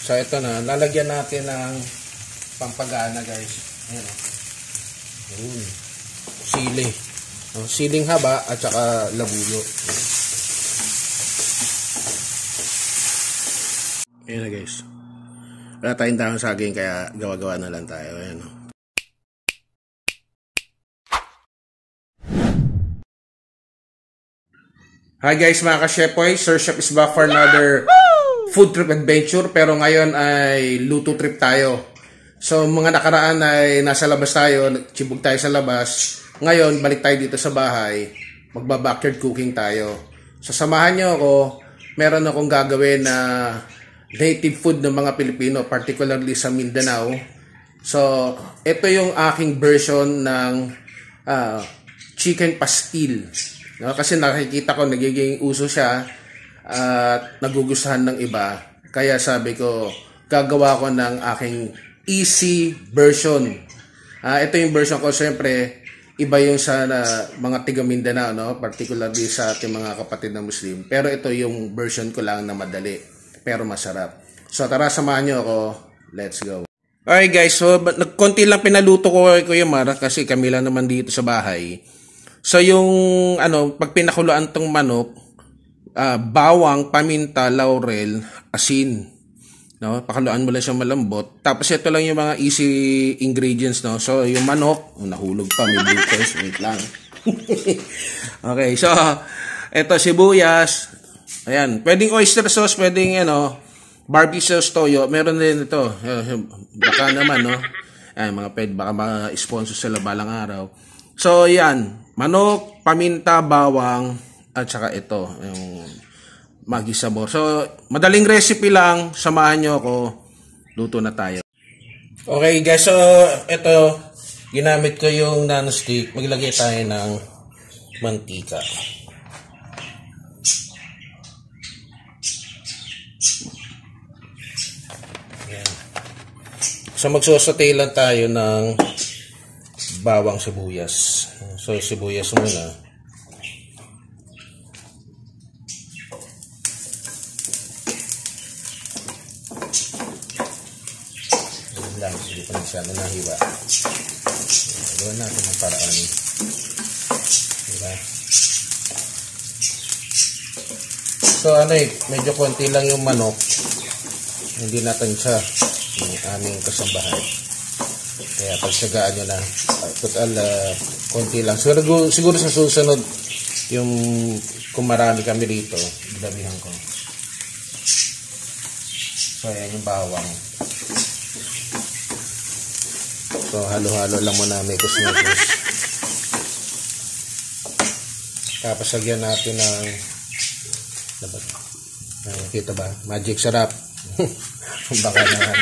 So ito na, lalagyan natin ng pampagana guys. Ayan o. Sili. Siling haba at saka labuyo. Ayan na guys. Wala tayong dahon saging kaya gawa-gawa na lang tayo. Ayan o. Hi guys mga ka-Chefboy, Sir Chef is back for another food trip adventure, pero ngayon ay luto trip tayo. So mga nakaraan ay nasa labas tayo, chibog tayo sa labas. Ngayon balik tayo dito sa bahay, magba-backyard cooking tayo. So samahan nyo ako, meron akong gagawin na native food ng mga Pilipino, particularly sa Mindanao. So ito yung aking version ng chicken pastil. No, kasi nakikita ko nagiging uso siya at nagugustuhan ng iba. Kaya sabi ko, gagawa ko ng aking easy version. Ito yung version ko, siyempre, iba yung sa mga tiga Mindanao, no? Particularly sa ating mga kapatid na Muslim. Pero ito yung version ko lang na madali, pero masarap. So tara, samahan nyo ako. Let's go. Alright guys, so konti lang pinaluto ko kay Kuya Mar kasi kami lang naman dito sa bahay. So yung pag pinakuluan tong manok, bawang, paminta, laurel, asin, no? Pakuluan mo lang siyang malambot. Tapos ito lang yung mga easy ingredients, no? So yung manok, nahulog pa, may butas, wait lang. Okay, so ito sibuyas. Ayan, pwedeng oyster sauce, pwedeng barbecue sauce, toyo. Meron din ito. Baka naman, no? Ayan, baka ma-sponsor sila balang araw. So yan, manok, paminta, bawang, at saka ito, yung Maggi Sabor. So, madaling recipe lang, samahan nyo ako, luto na tayo. Okay guys, so ito, ginamit ko yung non-stick, maglagay tayo ng mantika. Yan. So, magsosote lang tayo ng bawang sibuyas. So, sibuyas muna. Ayan lang, hindi pa masyado nahiwa. Gawin natin ang paraan. Diba? So, medyo konti lang yung manok. Hindi natin siya yung aming kasambahay. Kaya pagsagaan nyo na, total konti lang. Siguro sa susunod, yung kung marami kami rito, damihan ko. So ayan yung bawang. So halo-halo lang muna, may kusmikos. Tapos lagyan natin ng kita ba? Magic sarap. Baka naman.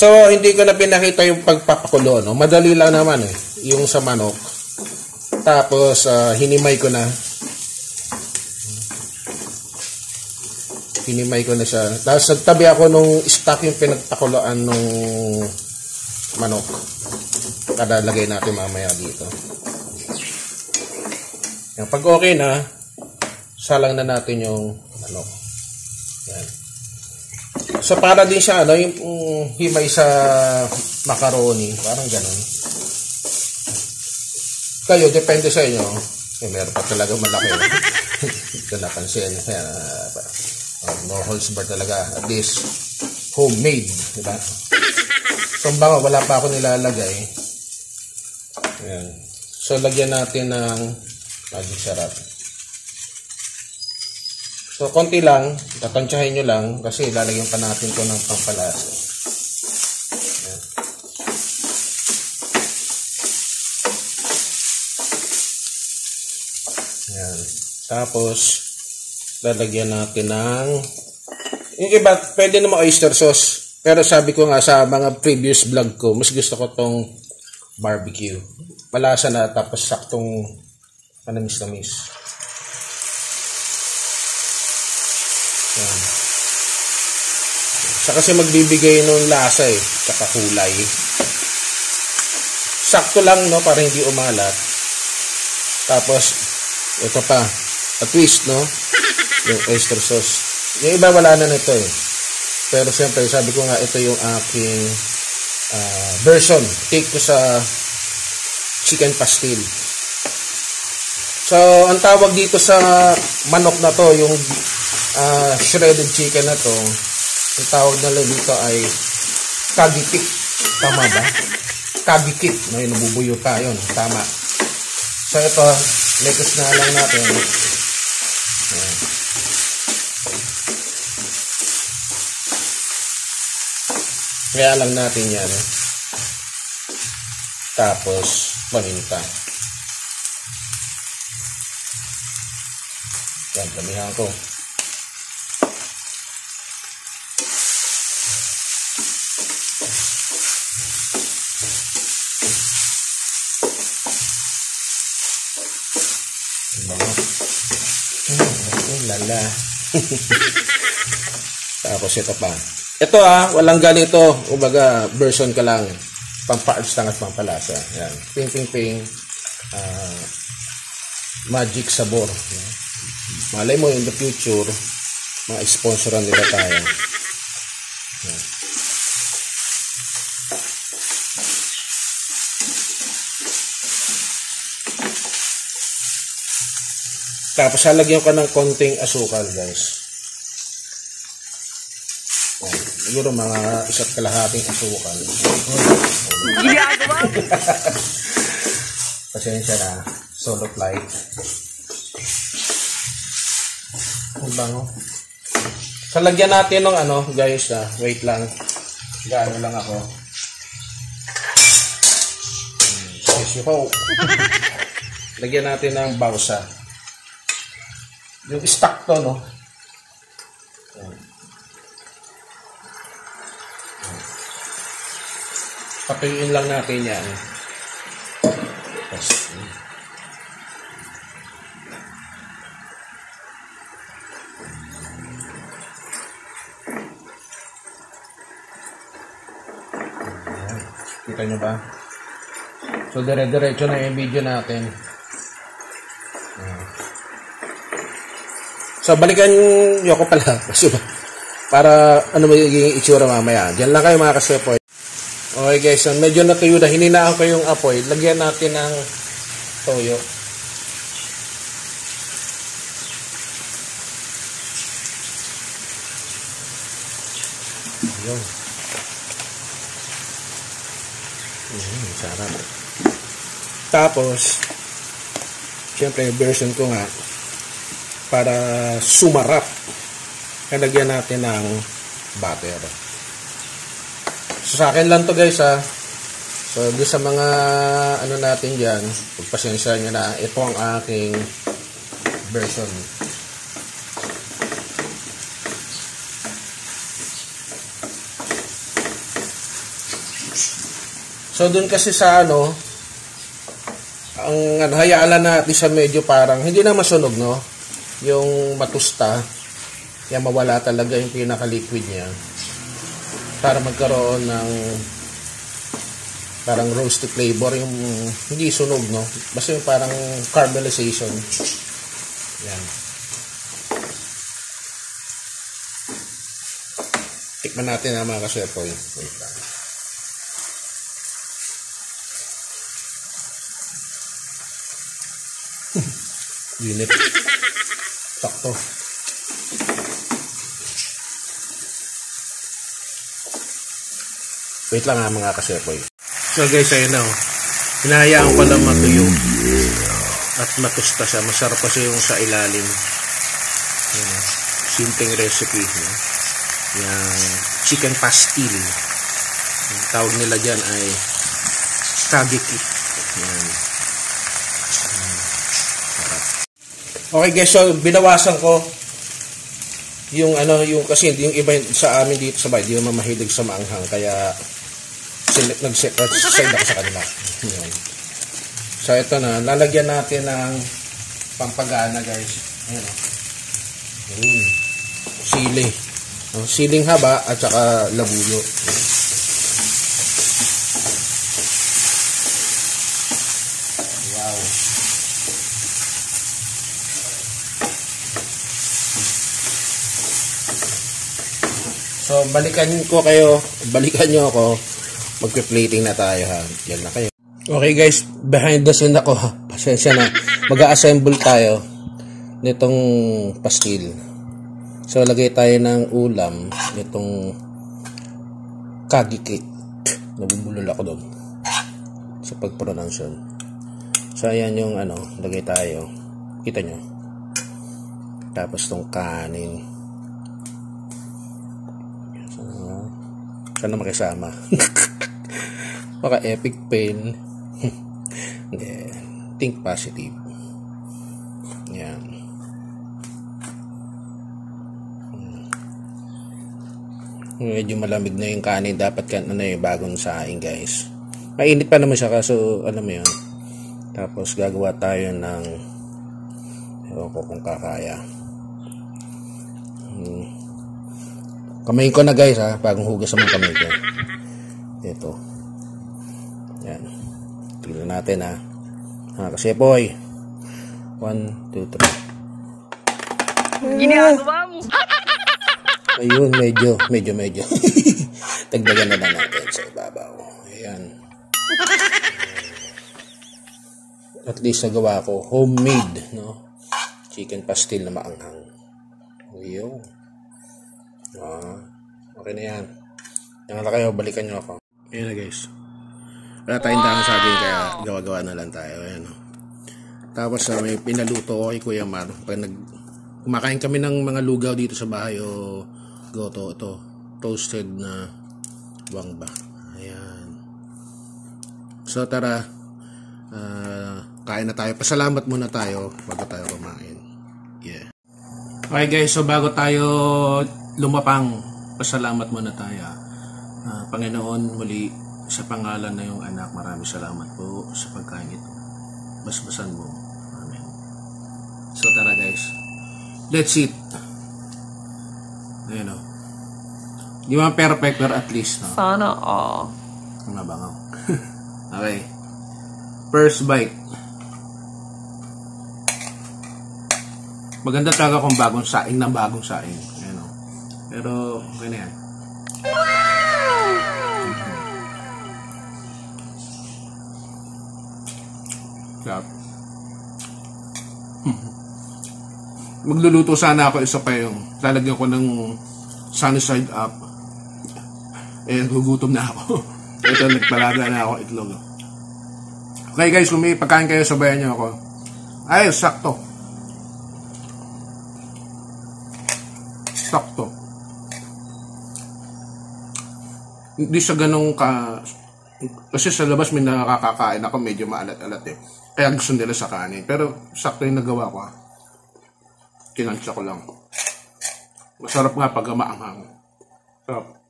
So, hindi ko na pinakita yung pagpapakulo, no? Madali lang naman yung sa manok. Tapos, hinimay ko na. Hinimay ko na siya. Tapos, nagtabi ako nung stock yung pinagpakuloan nung manok. Kada lagay natin mamaya dito. Yan, pag okay na, salang na natin yung manok. Yan. So, para din siya, yung himay sa macaroni. Parang ganun. Kayo, depende sa inyo. Meron pa talaga malaki. Ito napansin. No holds bar talaga. At least, homemade. Diba? So, baka wala pa ako nilalagay. Ayan. So, lagyan natin ng magic sarap. So, konti lang, tatansyahin nyo lang kasi lalagyan pa natin ito ng pampalasa. Ayan. Ayan. Tapos, lalagyan natin ng, yung iba, pwede naman oyster sauce. Pero sabi ko nga sa mga previous vlog ko, mas gusto ko tong barbecue. Malasa na, tapos saktong manamis-namis. Yan. Siya kasi magbibigay ng lasa tsaka kulay. Sakto lang, no, para hindi umalat. Tapos, ito pa, a twist, no, yung oyster sauce. Yung iba wala na nito eh. Pero siyempre, sabi ko nga, ito yung aking version. Take ko sa chicken pastil. So, ang tawag dito sa manok na to, yung shredded chicken na to, ang tawag nila dito ay kagikit. Tama ba? Kagikit. May nabubuyo pa yun. Tama. So, ito, lettuce na lang natin. Ayan. Kaya lang natin yan. Tapos, paminta. Yan, damihan ko. Lala. Tapos ito pa. Ito walang ganito. Ubaga, version ka lang. Pampaarts lang at pampalasa. Yan. Ping, ping, ping. Magic sabor. Yan. Malay mo in the future, mga sponsoran nila tayo. Yan. Tapos halagyan ka ng konting asukal, guys. Siguro mga 1 kalahating asukal. Pasensya na. Solo flight. Ang bango. So, lagyan natin ng guys, wait lang. Gaano lang ako. Yes, you hope. Lagyan natin ng bawsa. Yung stock to, no? Patuyuin lang natin yan. Kita nyo ba? So, dire-diretso na yung video natin. So, balikan nyo ko pala. Para ano magiging itsura mamaya. Diyan lang kayo mga kasepoy. Okay guys, so medyo natuyo na. Hininaan ko yung apoy. Lagyan natin ng toyo. Ayun. Sarap. Tapos, syempre version ko nga para sumarap. Lagyan natin ng butter. So, sa akin lang to guys So, di sa mga natin dyan, pagpasensya nyo na, ito ang aking version. So, dun kasi sa ang hayaan natin sa medyo parang, hindi na masunog, no? Yung matusta, yan mawala talaga yung pinaka-liquid niya. Para magkaroon ng parang roasty flavor, yung hindi sunog, no? Basta yung parang caramelization. Yan. Tikman natin mga kasepoy. Wait lang. Unit. Sakto. Wait lang mga kasepoy. So guys, ayun na. Hinahayaan ko lang matuyo. At matusta siya. Masarap kasi yung sa ilalim. Yan, simpleng recipe. Yung chicken pastil. Yung tawag nila dyan ay kagiki. Yan. Okay guys, so binawasan ko yung yung kasi yung iba sa amin dito sa bahay, di naman mahilig sa maanghang, kaya nag-set aside ako sa kanila. Yan. So ito na, lalagyan natin ng pampagana guys. Ayan sili. Siling haba at saka labuyo. Wow. So, balikan nyo ako. Magpe-plating na tayo ha. Yan na kayo. Okay guys, behind the scene ako ha. Pasensya na. Mag-a-assemble tayo nitong pastil. So, lagay tayo ng ulam nitong kagi cake. Nabubulol ako doon sa pag-pronunciation. So, ayan yung lagay tayo. Kita nyo. Tapos tong kanin. Sana makisama. Baka epic pain. Think positive. Yan. Medyo malamig na yung kanin. Dapat yung bagong saing guys. Mainit pa naman siya kaso alam mo yun. Tapos gagawa tayo ng ewan ko kung kakaya. Kamayin ko na guys ha. Bagong hugas naman kamay ko. Ito. Yan. Tignan natin ha. Kasi boy. 1, 2, 3. Ginagawa mo. Ayun, medyo. Tagdagan na natin sa ibabaw. Ayan. At least nagawa ko homemade, no? Chicken pastil na maanghang. Ayun. Okay na yan. Yan na kayo, balikan nyo ako. Ayan na guys. Wala tayong dahon sa akin kaya gawa-gawa na lang tayo. Ayan, no? Tapos may pinaluto ko kay Kuya Mar. Pag kumakain kami ng mga lugaw dito sa bahay o goto, ito toasted na wangba. Ayan. So tara, kain na tayo. Pasalamat muna tayo bago tayo kumain. Yeah. Okay guys, so bago tayo lumapang, pasalamat muna tayo. Panginoon, muli sa pangalan na yung anak, maraming salamat po sa pagkain ito. Basbasan mo. Amen. So tara guys, let's eat. Ayan o. Di ba perfect pero at least, no? Sana all. Ang nabangaw. Okay. First bite. Maganda talaga kung bagong saing na bagong saing. Ayan o. Pero okay na yan. Sarap. Magluluto sana ako isa pa yung lalagyan ko ng sunny side up. Gugutom na ako. Ito, nagpalaga na ako itlog. Okay guys, kung may pagkain kayo, sabayan nyo ako. Ay, sakto. Sakto. Hindi sa ganong kasi sa labas may nakakakain ako, medyo maalat-alat eh. Kaya gusto nila sa kanin. Pero sakto yung nagawa ko. Kinansya ko lang. Masarap nga pag maanghang. Sarap.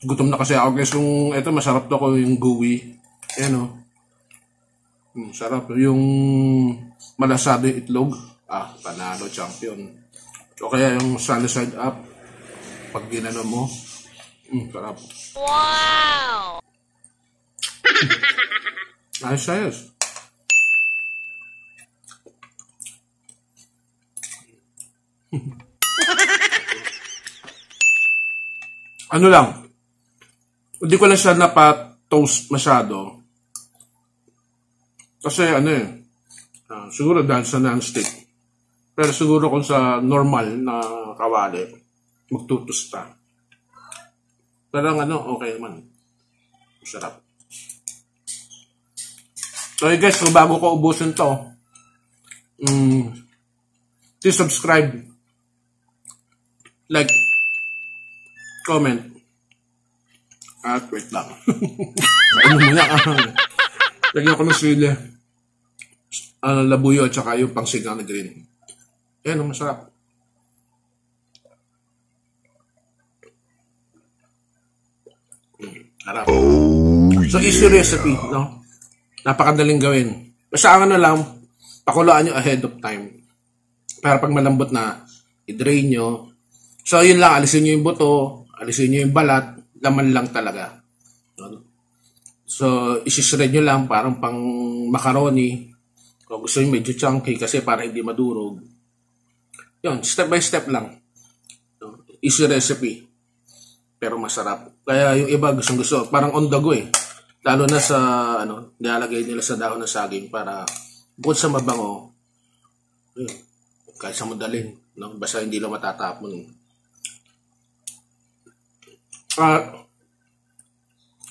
Gutom na kasi ako guys. Kung ito masarap to ko yung gooey. Ayan o. Sarap. Yung malasado yung itlog. Panalo, champion. O kaya yung sunny side up. Pag ginano mo. Sarap. Wow! Ayos. Ano lang, hindi ko lang siya napa-toast masyado. Kasi siguro dahil sa non-stick. Pero siguro kung sa normal na kawali, magtutusta. Pero okay naman. Sarap. So guys, so bago ko ubusin to, please subscribe, like, comment, at wait lang. Lagyan ko ng sili, labuyo at saka yung pangsigang na green. Yan, masarap. Harap. So easy recipe, no? Napakadaling gawin. Basta ang lang, pakulaan nyo ahead of time. Para pag malambot na, i-drain nyo. So, yun lang. Alisin nyo yung buto, alisin nyo yung balat, laman lang talaga. So, isi-shred nyo lang, parang pang macaroni. Kung gusto nyo medyo chunky kasi para hindi madurog. Yun, step by step lang. Easy recipe. Pero masarap. Kaya yung iba gustong gusto. Parang on the go eh. Lalo na sa, nilalagay nila sa dahon ng saging para bukod sa mabango, kahit sa madaling, basta hindi lang matatapon.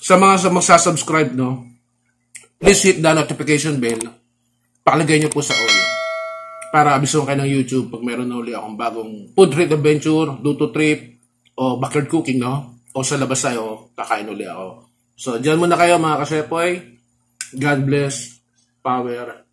Sa mga magsasubscribe, please hit the notification bell. Pakalagay nyo po sa all. Para abisuhan kayo ng YouTube pag meron na uli akong bagong food trip adventure, luto trip, o backyard cooking, o sa labas tayo, kakain uli ako. So, dyan muna kayo mga kasepoy. God bless. Power.